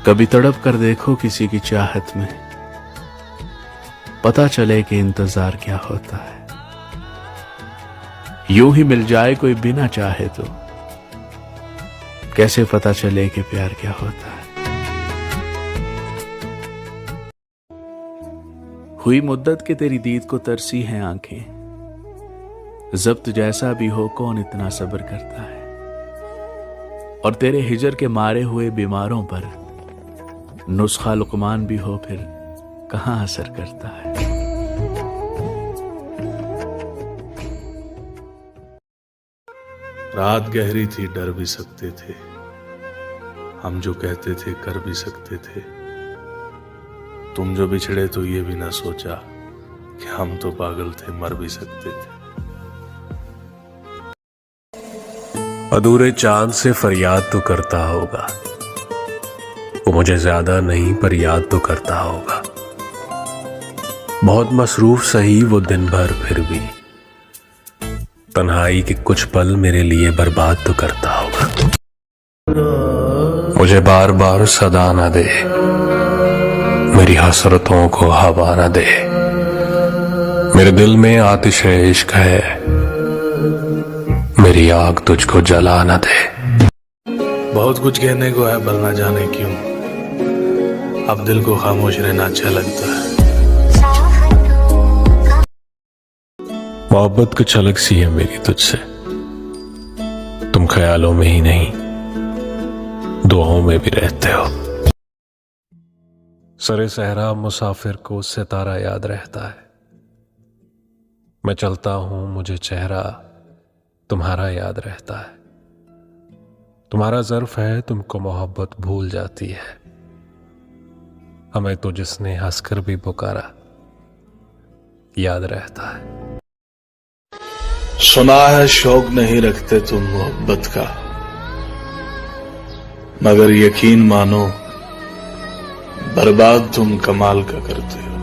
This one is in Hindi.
कभी तड़प कर देखो किसी की चाहत में, पता चले कि इंतजार क्या होता है। यूं ही मिल जाए कोई बिना चाहे तो कैसे पता चले कि प्यार क्या होता है। हुई मुद्दत के तेरी दीद को तरसी हैं आंखें, जब्त जैसा भी हो कौन इतना सब्र करता है। और तेरे हिजर के मारे हुए बीमारों पर नुस्खा लुकमान भी हो फिर कहां असर करता है। रात गहरी थी, डर भी सकते थे, हम जो कहते थे कर भी सकते थे। तुम जो बिछड़े तो ये भी ना सोचा कि हम तो पागल थे, मर भी सकते थे। अधूरे चांद से फरियाद तो करता होगा, वो मुझे ज्यादा नहीं पर याद तो करता होगा। बहुत मसरूफ सही वो दिन भर, फिर भी तन्हाई के कुछ पल मेरे लिए बर्बाद तो करता होगा। मुझे बार बार सदा ना दे, मेरी हसरतों को हवा ना दे। मेरे दिल में आतिश इश्क है, मेरी आग तुझको जला ना दे। बहुत कुछ कहने को है, बल ना जाने क्यों अब दिल को खामोश रहना अच्छा लगता है। मोहब्बत की छलक सी है मेरी तुझसे, तुम ख्यालों में ही नहीं दुआओं में भी रहते हो। सरे सहरा मुसाफिर को सितारा याद रहता है, मैं चलता हूं मुझे चेहरा तुम्हारा याद रहता है। तुम्हारा ज़र्फ है तुमको मोहब्बत भूल जाती है, हमें तो जिसने हंसकर भी पुकारा याद रहता है। सुना है शौक नहीं रखते तुम मोहब्बत का, मगर यकीन मानो बर्बाद तुम कमाल का करते हो।